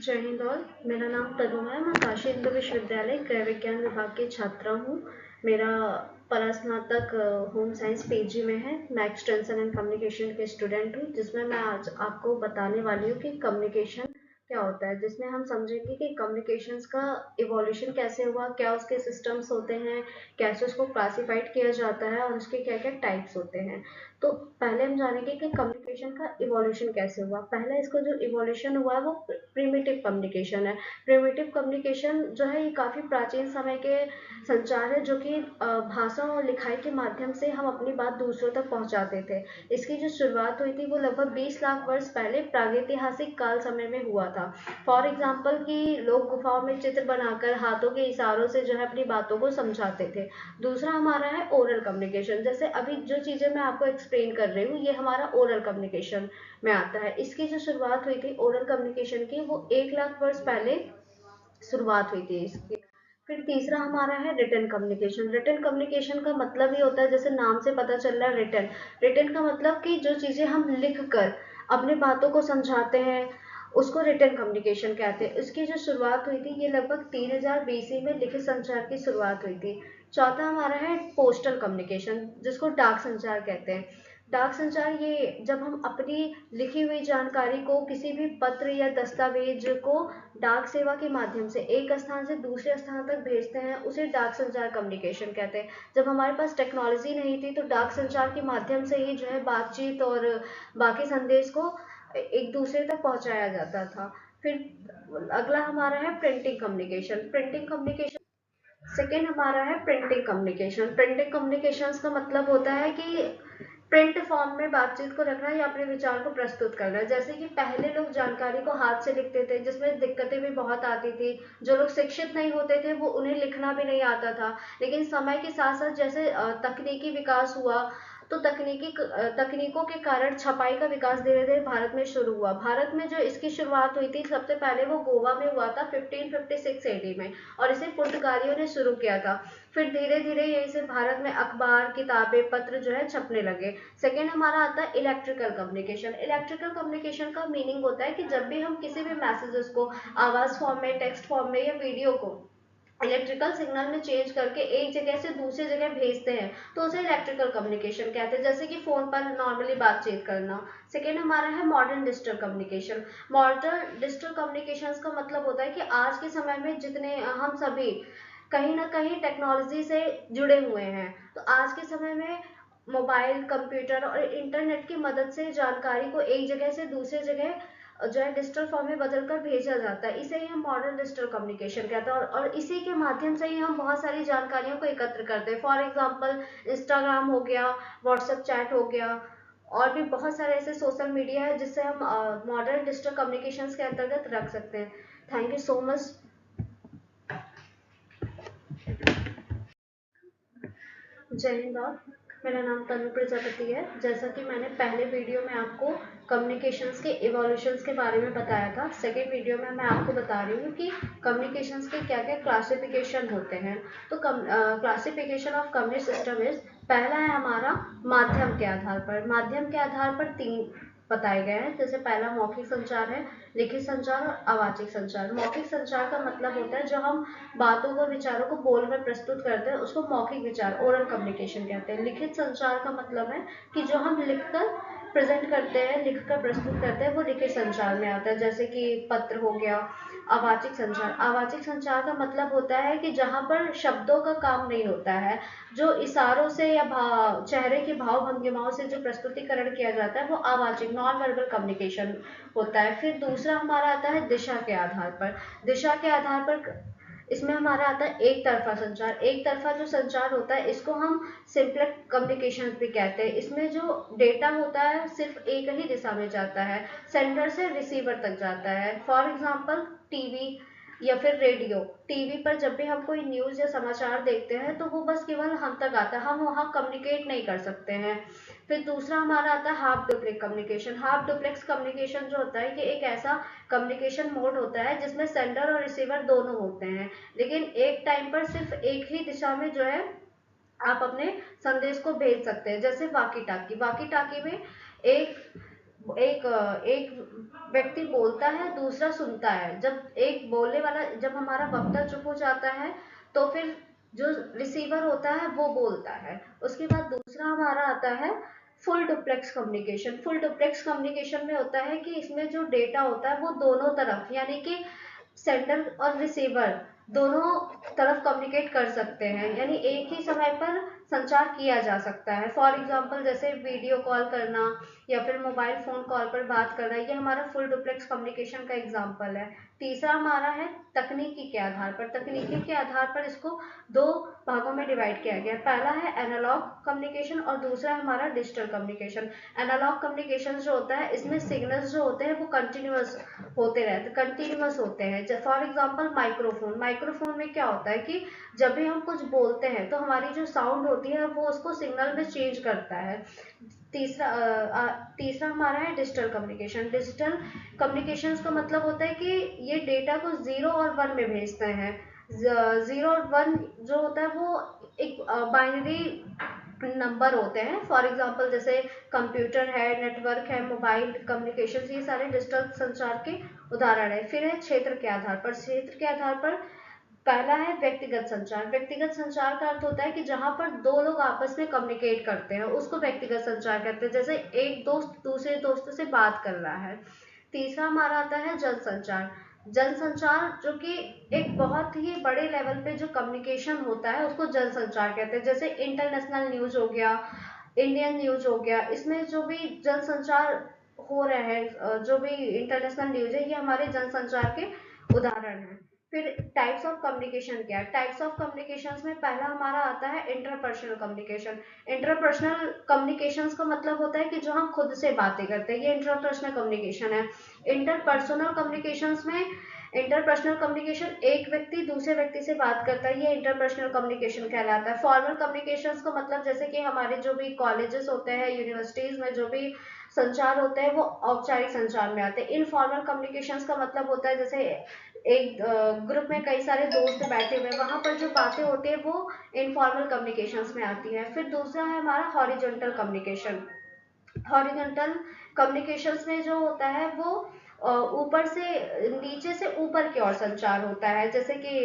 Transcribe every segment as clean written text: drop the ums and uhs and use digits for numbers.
जय हिंद ऑल। मेरा नाम तनु है। मैं काशी हिंदू विश्वविद्यालय गृह विज्ञान विभाग की छात्रा हूँ। मेरा परास्नातक होम साइंस पीजी में है। मैं एक्सटेंशन एंड कम्युनिकेशन के स्टूडेंट हूँ, जिसमें मैं आज आपको बताने वाली हूँ कि कम्युनिकेशन क्या होता है, जिसमें हम समझेंगे कि कम्युनिकेशंस का इवोल्यूशन कैसे हुआ, क्या उसके सिस्टम्स होते हैं, कैसे उसको क्लासिफाइड किया जाता है और उसके क्या क्या टाइप्स होते हैं। तो पहले हम जानेंगे कि कम्युनिकेशन का इवोल्यूशन कैसे हुआ। पहला इसको जो इवोल्यूशन हुआ है वो प्रिमिटिव कम्युनिकेशन है। प्रिमिटिव कम्युनिकेशन जो है ये काफ़ी प्राचीन समय के संचार है, जो कि भाषा और लिखाई के माध्यम से हम अपनी बात दूसरों तक पहुंचाते थे। इसकी जो शुरुआत हुई थी वो लगभग 20 लाख वर्ष पहले प्रागैतिहासिक काल समय में हुआ था। फॉर एग्जाम्पल कि लोग गुफाओं में चित्र बनाकर हाथों के इशारों से जो है अपनी बातों को समझाते थे। दूसरा हमारा है ओरल कम्युनिकेशन। जैसे अभी जो चीज़ें मैं आपको एक्सप्लेन कर रही हूँ ये हमारा ओरल कम्युनिकेशन में आता है। इसकी जो शुरुआत हुई थी ओरल कम्युनिकेशन की वो 1 लाख वर्ष पहले शुरुआत हुई थी इसकी। फिर तीसरा हमारा है रिटन कम्युनिकेशन। रिटन कम्युनिकेशन का मतलब ही होता है, जैसे नाम से पता चल रहा है, रिटन। रिटन का मतलब कि जो चीज़ें हम लिख कर अपनी बातों को समझाते हैं उसको रिटन कम्युनिकेशन कहते हैं। इसकी जो शुरुआत हुई थी ये लगभग 3000 बीसी में लिखित संचार की शुरुआत हुई थी। चौथा हमारा है पोस्टल कम्युनिकेशन, जिसको डाक संचार कहते हैं। डाक संचार ये जब हम अपनी लिखी हुई जानकारी को किसी भी पत्र या दस्तावेज को डाक सेवा के माध्यम से एक स्थान से दूसरे स्थान तक भेजते हैं, उसे डाक संचार कम्युनिकेशन कहते हैं। जब हमारे पास टेक्नोलॉजी नहीं थी तो डाक संचार के माध्यम से ही जो है बातचीत और बाकी संदेश को एक दूसरे तक पहुंचाया जाता था। फिर अगला हमारा है printing communication. Printing communication second हमारा है प्रिंटिंग कम्युनिकेशन। प्रिंटिंग कम्युनिकेशंस का मतलब होता है कि प्रिंट फॉर्म में बातचीत को रखना या अपने विचार को प्रस्तुत करना। जैसे कि पहले लोग जानकारी को हाथ से लिखते थे, जिसमें दिक्कतें भी बहुत आती थी। जो लोग शिक्षित नहीं होते थे वो उन्हें लिखना भी नहीं आता था। लेकिन समय के साथ साथ जैसे तकनीकी विकास हुआ तो तकनीकों के कारण छपाई का विकास धीरे धीरे भारत में शुरू हुआ। भारत में जो इसकी शुरुआत हुई थी सबसे पहले वो गोवा में हुआ था 1556 एडी में, और इसे पुर्तगालियों ने शुरू किया था। फिर धीरे धीरे यहीं से भारत में अखबार, किताबें, पत्र जो है छपने लगे। सेकेंड हमारा आता है इलेक्ट्रिकल कम्युनिकेशन। इलेक्ट्रिकल कम्युनिकेशन का मीनिंग होता है कि जब भी हम किसी भी मैसेजेस को आवाज फॉर्म में, टेक्स्ट फॉर्म में या वीडियो को इलेक्ट्रिकल सिग्नल में चेंज करके एक जगह से दूसरी जगह भेजते हैं तो उसे इलेक्ट्रिकल कम्युनिकेशन कहते हैं, जैसे कि फोन पर नॉर्मली बातचीत करना। सेकेंड हमारा है modern digital communication. Modern digital communication का मतलब होता है कि आज के समय में जितने हम सभी कहीं ना कहीं टेक्नोलॉजी से जुड़े हुए हैं, तो आज के समय में मोबाइल, कंप्यूटर और इंटरनेट की मदद से जानकारी को एक जगह से दूसरे जगह जो है डिजिटल फॉर्म में बदल कर भेजा जाता है। इसे ही हम मॉडर्न डिजिटल कम्युनिकेशन कहते हैं, और इसी के माध्यम से ही हम बहुत सारी जानकारियों को एकत्र करते हैं। फॉर एग्जाम्पल इंस्टाग्राम हो गया, व्हाट्सएप चैट हो गया, और भी बहुत सारे ऐसे सोशल मीडिया है जिससे हम मॉडर्न डिजिटल कम्युनिकेशंस के अंतर्गत रख सकते हैं। Thank you so much. जय हिंद ऑल। मेरा नाम तनु प्रजापति है। जैसा कि मैंने पहले वीडियो में आपको कम्युनिकेशंस के इवोल्यूशंस के बारे में बताया था, सेकेंड वीडियो में मैं आपको बता रही हूँ कि कम्युनिकेशंस के क्या क्या क्लासिफिकेशन होते हैं। तो classification of communication system is, पहला है हमारा माध्यम के आधार पर। माध्यम के आधार पर तीन बताए गए हैं। जैसे पहला मौखिक संचार है, लिखित संचार और अवाचिक संचार। मौखिक संचार का मतलब होता है जो हम बातों को, विचारों को बोलकर प्रस्तुत करते हैं उसको मौखिक विचार, ओरल कम्युनिकेशन कहते हैं। लिखित संचार का मतलब है कि जो हम लिखकर प्रेजेंट करते हैं, लिखकर प्रस्तुत करते हैं, वो लिखित संचार में आता है, जैसे कि पत्र हो गया। अवाचिक संचार, अवाचिक संचार का मतलब होता है कि जहाँ पर शब्दों का काम नहीं होता है, जो इशारों से या चेहरे के भाव भंगिमाओं से जो प्रस्तुतिकरण किया जाता है वो अवाचिक, नॉन वर्बल कम्युनिकेशन होता है। फिर दूसरा हमारा आता है दिशा के आधार पर। दिशा के आधार पर इसमें हमारा आता है एक तरफा संचार। एक तरफा जो संचार होता है इसको हम सिंपलेक्स कम्युनिकेशन भी कहते हैं। इसमें जो डेटा होता है सिर्फ एक ही दिशा में जाता है, सेंडर से रिसीवर तक जाता है। फॉर एग्जाम्पल टीवी या फिर रेडियो। टीवी पर जब भी हम कोई न्यूज या समाचार देखते हैं तो वो बस केवल हम तक आता है, हम वहाँ कम्युनिकेट नहीं कर सकते हैं। फिर दूसरा हमारा आता है half duplex communication. Half duplex communication जो होता है कि एक ऐसा कम्युनिकेशन मोड होता है जिसमें सेंडर और रिसीवर दोनों होते हैं, लेकिन एक टाइम पर सिर्फ एक ही दिशा में जो है आप अपने संदेश को भेज सकते हैं। जैसे वाकी टाकी, वाकी टाकी में एक एक व्यक्ति बोलता है, दूसरा सुनता है। जब हमारा वक्ता चुप हो जाता है तो फिर जो रिसीवर होता है वो बोलता है। उसके बाद दूसरा हमारा आता है full duplex communication. Full duplex communication में होता है कि इसमें जो डेटा होता है वो दोनों तरफ, यानी कि सेंडर और रिसीवर दोनों तरफ कम्युनिकेट कर सकते हैं, यानी एक ही समय पर संचार किया जा सकता है। फॉर एग्जाम्पल जैसे वीडियो कॉल करना या फिर मोबाइल फोन कॉल पर बात करना, ये हमारा फुल डुप्लेक्स कम्युनिकेशन का एग्जाम्पल है। तीसरा हमारा है तकनीकी के आधार पर। तकनीकी के आधार पर इसको दो भागों में डिवाइड किया गया। पहला है एनालॉग कम्युनिकेशन और दूसरा हमारा डिजिटल कम्युनिकेशन। एनालॉग कम्युनिकेशन जो होता है, इसमें सिग्नल्स जो होते हैं वो कंटिन्यूअस होते हैं। For example microphone. माइक्रोफोन में क्या होता है कि जब भी हम कुछ बोलते हैं तो हमारी जो साउंड होती है वो उसको सिग्नल में चेंज करता है। तीसरा हमारा है डिजिटल कम्युनिकेशन। डिजिटल कम्युनिकेशन का मतलब होता है कि ये डेटा को 0 और 1 में भेजते हैं। 0 और 1 जो होता है वो एक बाइनरी नंबर होते हैं। फॉर एग्जाम्पल जैसे कंप्यूटर है, नेटवर्क है, मोबाइल कम्युनिकेशन, ये सारे डिजिटल संचार के उदाहरण है। फिर है क्षेत्र के आधार पर। क्षेत्र के आधार पर पहला है व्यक्तिगत संचार। व्यक्तिगत संचार का अर्थ होता है कि जहां पर दो लोग आपस में कम्युनिकेट करते हैं उसको व्यक्तिगत संचार कहते हैं, जैसे एक दोस्त दूसरे दोस्त से बात कर रहा है। तीसरा हमारा आता है जनसंचार। जनसंचार जो कि एक बहुत ही बड़े लेवल पे जो कम्युनिकेशन होता है उसको जनसंचार कहते हैं, जैसे इंटरनेशनल न्यूज हो गया, इंडियन न्यूज हो गया। इसमें जो भी जनसंचार हो रहे हैं, जो भी इंटरनेशनल न्यूज है, ये हमारे जनसंचार के उदाहरण हैं। फिर टाइप्स ऑफ कम्युनिकेशन क्या है? टाइप्स ऑफ कम्युनिकेशन में पहला हमारा आता है इंटरपर्सनल कम्युनिकेशन। इंटरपर्सनल कम्युनिकेशन का मतलब होता है कि जो हम खुद से बातें करते हैं, ये इंटरपर्सनल कम्युनिकेशन है। इंटरपर्सनल कम्युनिकेशन में इंटरपर्सनल कम्युनिकेशन एक व्यक्ति दूसरे व्यक्ति से बात करता है, ये इंटरपर्सनल कम्युनिकेशन कहलाता है। फॉर्मल कम्युनिकेशन का मतलब जैसे कि हमारे जो भी कॉलेजेस होते हैं, यूनिवर्सिटीज में जो भी संचार होते हैं वो औपचारिक संचार में आते हैं। इनफॉर्मल कम्युनिकेशन का मतलब होता है जैसे एक ग्रुप में कई सारे दोस्त बैठे हुए हैं, वहां पर जो बातें होती है वो इनफॉर्मल कम्युनिकेशंस में आती है। फिर दूसरा है हमारा हॉरिजॉन्टल कम्युनिकेशन। हॉरिजॉन्टल कम्युनिकेशंस में जो होता है वो ऊपर से नीचे से ऊपर की ओर संचार होता है, जैसे कि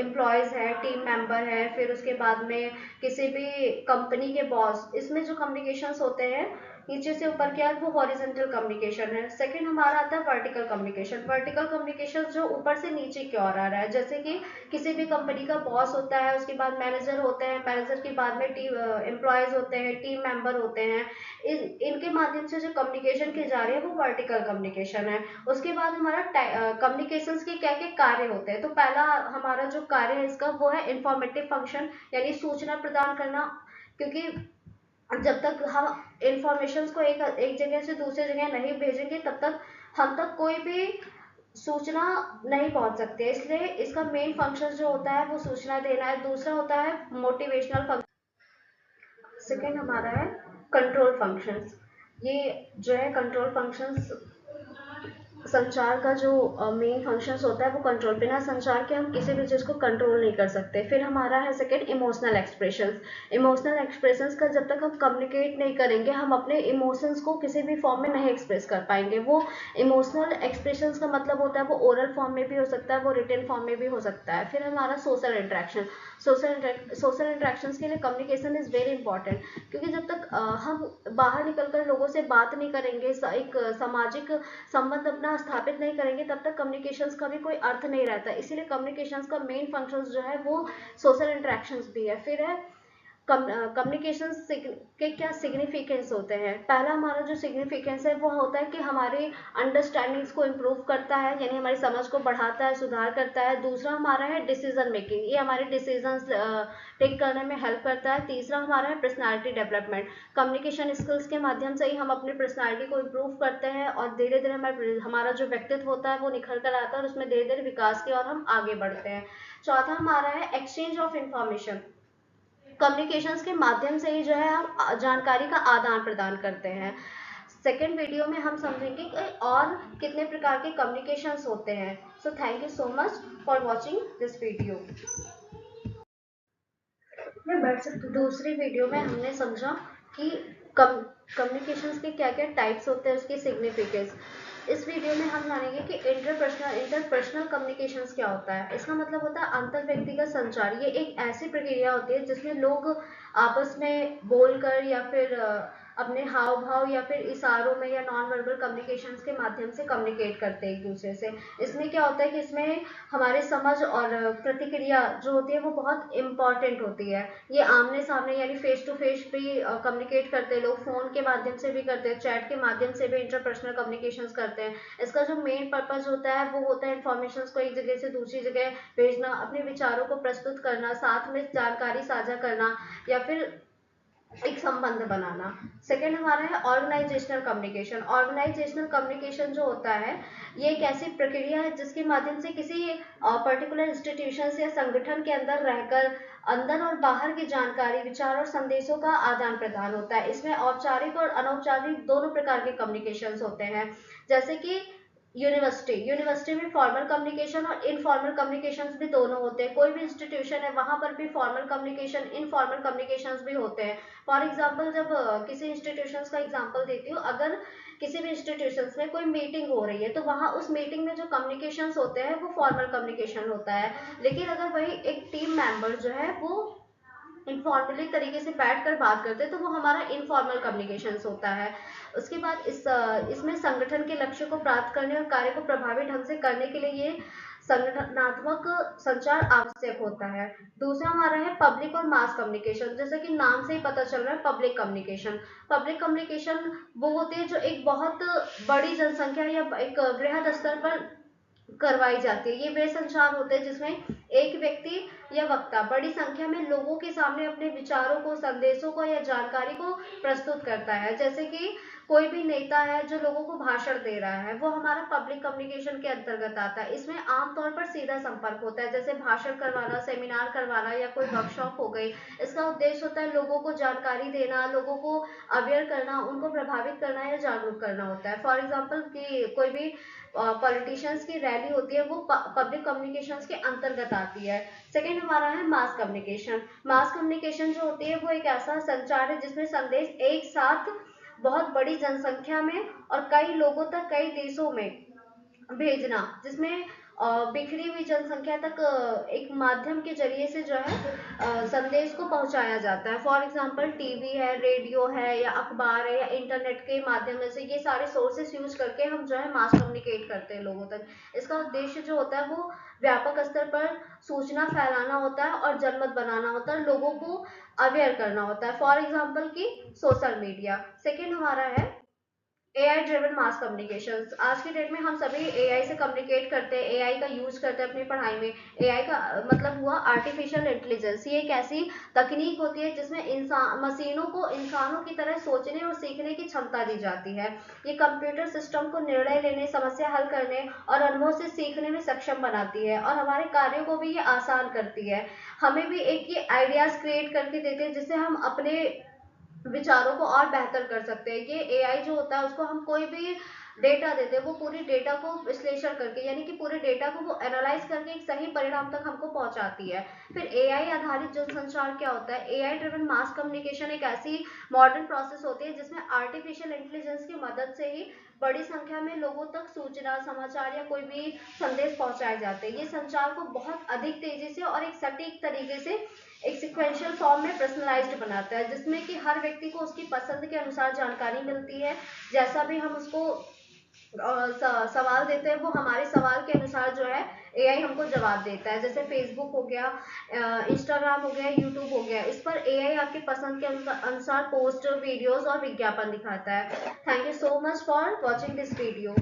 एम्प्लॉयज है, टीम मेंबर है, फिर उसके बाद में किसी भी कंपनी के बॉस, इसमें जो कम्युनिकेशंस होते हैं नीचे से ऊपर की ओर, वो हॉरिजॉन्टल कम्युनिकेशन है। सेकंड हमारा आता है वर्टिकल कम्युनिकेशन। वर्टिकल कम्युनिकेशन जो ऊपर से नीचे की ओर आ रहा है, जैसे कि किसी भी कंपनी का बॉस होता है, उसके बाद मैनेजर होते हैं, मैनेजर के बाद में टीम एम्प्लॉयज होते हैं, टीम मेंबर होते हैं। इनके माध्यम से जो कम्युनिकेशन की जा रही है वो वर्टिकल कम्युनिकेशन है। उसके बाद हमारा कम्युनिकेशंस के क्या क्या कार्य होते हैं। तो पहला हमारा जो कार्य है इसका वो है इंफॉर्मेटिव फंक्शन, यानी सूचना प्रदान करना। क्योंकि जब तक हम इंफॉर्मेशन को एक जगह से दूसरी जगह नहीं भेजेंगे तब तक हम तक कोई भी सूचना नहीं पहुंच सकती है, इसलिए इसका मेन फंक्शन जो होता है वो सूचना देना है। दूसरा होता है मोटिवेशनल फंक्शन। सेकेंड हमारा है कंट्रोल फंक्शंस। ये जो है कंट्रोल फंक्शंस, संचार का जो मेन फंक्शंस होता है वो कंट्रोल, बिना संचार के हम किसी भी चीज़ को कंट्रोल नहीं कर सकते। फिर हमारा है second emotional expressions. Emotional expressions का जब तक हम कम्युनिकेट नहीं करेंगे हम अपने इमोशंस को किसी भी फॉर्म में नहीं एक्सप्रेस कर पाएंगे। वो इमोशनल एक्सप्रेशंस का मतलब होता है वो ओरल फॉर्म में भी हो सकता है, वो रिटन फॉर्म में भी हो सकता है। फिर हमारा सोशल इंटरेक्शन। सोशल इंटरेक्शंस के लिए कम्युनिकेशन इज वेरी इंपॉर्टेंट, क्योंकि जब तक हम बाहर निकलकर लोगों से बात नहीं करेंगे, एक सामाजिक संबंध अपना स्थापित नहीं करेंगे, तब तक कम्युनिकेशंस का भी कोई अर्थ नहीं रहता। इसीलिए कम्युनिकेशंस का मेन फंक्शंस जो है वो सोशल इंटरेक्शंस भी है। फिर है कम्युनिकेशन के क्या सिग्निफिकेंस होते हैं। पहला हमारा जो सिग्निफिकेंस है वो होता है कि हमारे अंडरस्टैंडिंग्स को इम्प्रूव करता है, यानी हमारी समझ को बढ़ाता है, सुधार करता है। दूसरा हमारा है डिसीजन मेकिंग, ये हमारे डिसीजन टेक करने में हेल्प करता है। तीसरा हमारा है पर्सनालिटी डेवलपमेंट। कम्युनिकेशन स्किल्स के माध्यम से ही हम अपनी पर्सनालिटी को इम्प्रूव करते हैं और धीरे धीरे हमारा जो व्यक्तित्व होता है वो निखर कर आता है और उसमें धीरे धीरे विकास की ओर हम आगे बढ़ते हैं। चौथा हमारा है एक्सचेंज ऑफ इंफॉर्मेशन। कम्युनिकेशंस के माध्यम से ही जो है हम जानकारी का आदान प्रदान करते हैं। सेकेंड वीडियो में हम समझेंगे कि और कितने प्रकार के कम्युनिकेशंस होते हैं। So thank you so much for watching this video. मैं बैठ सकती हूँ। दूसरी वीडियो में हमने समझा कि कम्युनिकेशंस के क्या क्या टाइप्स होते हैं, उसके सिग्निफिकेंस। इस वीडियो में हम जानेंगे कि इंटरपर्सनल कम्युनिकेशंस क्या होता है। इसका मतलब होता है अंतर व्यक्तिगत संचार। ये एक ऐसी प्रक्रिया होती है जिसमें लोग आपस में बोलकर या फिर अपने हाव भाव या फिर इशारों में या नॉन वर्बल कम्युनिकेशंस के माध्यम से कम्युनिकेट करते हैं एक दूसरे से। इसमें क्या होता है कि इसमें हमारे समझ और प्रतिक्रिया जो होती है वो बहुत इंपॉर्टेंट होती है। ये आमने सामने यानी फेस टू फेस भी कम्युनिकेट करते हैं लोग, फोन के माध्यम से भी करते हैं, चैट के माध्यम से भी इंटरपर्सनल कम्युनिकेशंस करते हैं। इसका जो मेन पर्पज होता है वो होता है इन्फॉर्मेशन को एक जगह से दूसरी जगह भेजना, अपने विचारों को प्रस्तुत करना, साथ में जानकारी साझा करना या फिर एक संबंध बनाना। सेकेंड हमारा है ऑर्गेनाइजेशनल कम्युनिकेशन। ऑर्गेनाइजेशनल कम्युनिकेशन जो होता है ये एक ऐसी प्रक्रिया है जिसके माध्यम से किसी पर्टिकुलर इंस्टीट्यूशन या संगठन के अंदर रहकर अंदर और बाहर की जानकारी, विचार और संदेशों का आदान प्रदान होता है। इसमें औपचारिक और अनौपचारिक दोनों प्रकार के कम्युनिकेशन होते हैं। जैसे कि यूनिवर्सिटी में फॉर्मल कम्युनिकेशन और इनफॉर्मल कम्युनिकेशंस भी दोनों होते हैं। कोई भी इंस्टीट्यूशन है वहां पर भी फॉर्मल कम्युनिकेशन, इनफॉर्मल कम्युनिकेशंस भी होते हैं। फॉर एग्जाम्पल, जब किसी इंस्टीट्यूशन का एग्जाम्पल देती हूँ, अगर किसी भी इंस्टीट्यूशन में कोई मीटिंग हो रही है तो वहां उस मीटिंग में जो कम्युनिकेशन होते हैं वो फॉर्मल कम्युनिकेशन होता है। लेकिन अगर वही एक टीम मेंबर जो है वो इनफॉर्मली तरीके से बैठ कर बात करते हैं तो वो हमारा इनफॉर्मल कम्युनिकेशन होता है। उसके बाद इसमें संगठन के लक्ष्य को प्राप्त करने और कार्य को प्रभावी ढंग से करने के लिए ये संगठनात्मक संचार आवश्यक होता है। दूसरा हमारा है पब्लिक और मास कम्युनिकेशन। जैसे कि नाम से ही पता चल रहा है, पब्लिक कम्युनिकेशन। पब्लिक कम्युनिकेशन वो होती है जो एक बहुत बड़ी जनसंख्या या एक वृहद स्तर पर करवाई जाती है। ये वे संचार होते हैं जिसमें एक व्यक्ति या वक्ता बड़ी संख्या में लोगों के सामने अपने विचारों को, संदेशों को या जानकारी को प्रस्तुत करता है। जैसे कि कोई भी नेता है जो लोगों को भाषण दे रहा है, वो हमारा पब्लिक कम्युनिकेशन के अंतर्गत आता है। इसमें आमतौर पर सीधा संपर्क होता है, जैसे भाषण करवाना, सेमिनार करवाना या कोई वर्कशॉप हो गई। इसका उद्देश्य होता है लोगों को जानकारी देना, लोगों को अवेयर करना, उनको प्रभावित करना या जागरूक करना होता है। फॉर एग्जाम्पल कि कोई भी पॉलिटिशियंस की रैली होती है वो पब्लिक कम्युनिकेशंस के अंतर्गत आती है। सेकेंड हमारा है मास कम्युनिकेशन। मास कम्युनिकेशन जो होती है वो एक ऐसा संचार है जिसमें संदेश एक साथ बहुत बड़ी जनसंख्या में और कई लोगों तक, कई देशों में भेजना, जिसमें बिखरी हुई जनसंख्या तक एक माध्यम के जरिए से जो है संदेश को पहुंचाया जाता है। फॉर एग्जांपल टीवी है, रेडियो है या अखबार है या इंटरनेट के माध्यम से, ये सारे सोर्सेस यूज करके हम जो है मास कम्युनिकेट करते हैं लोगों तक। इसका उद्देश्य जो होता है वो व्यापक स्तर पर सूचना फैलाना होता है और जनमत बनाना होता है, लोगों को अवेयर करना होता है। फॉर एग्जाम्पल की सोशल मीडिया। सेकेंड हमारा है एआई ड्रिवन मास कम्युनिकेशंस। आज की डेट में हम सभी एआई से कम्युनिकेट करते हैं, एआई का यूज करते हैं अपनी पढ़ाई में। एआई का मतलब हुआ आर्टिफिशियल इंटेलिजेंस। ये एक ऐसी तकनीक होती है जिसमें इंसान, मशीनों को इंसानों की तरह सोचने और सीखने की क्षमता दी जाती है। ये कंप्यूटर सिस्टम को निर्णय लेने, समस्या हल करने और अनुभव से सीखने में सक्षम बनाती है और हमारे कार्यों को भी ये आसान करती है। हमें भी एक ये आइडियाज क्रिएट करके देते हैं जिससे हम अपने विचारों को और बेहतर कर सकते हैं। ये एआई जो होता है उसको हम कोई भी डेटा देते हैं, वो पूरी डेटा को विश्लेषण करके यानी कि पूरे डेटा को वो एनालाइज करके एक सही परिणाम तक हमको पहुंचाती है। फिर एआई आधारित जनसंचार क्या होता है? एआई ड्रिवन मास कम्युनिकेशन एक ऐसी मॉडर्न प्रोसेस होती है जिसमें आर्टिफिशियल इंटेलिजेंस की मदद से ही बड़ी संख्या में लोगों तक सूचना, समाचार या कोई भी संदेश पहुंचाए जाते हैं। ये संचार को बहुत अधिक तेजी से और एक सटीक तरीके से एक सिक्वेंशियल फॉर्म में पर्सनलाइज्ड बनाता है, जिसमें कि हर व्यक्ति को उसकी पसंद के अनुसार जानकारी मिलती है। जैसा भी हम उसको सवाल देते हैं वो हमारे सवाल के अनुसार जो है एआई हमको जवाब देता है। जैसे फेसबुक हो गया, इंस्टाग्राम हो गया, यूट्यूब हो गया, इस पर एआई आपकी पसंद के अनुसार पोस्ट, वीडियोस और विज्ञापन दिखाता है। Thank you so much for watching this video.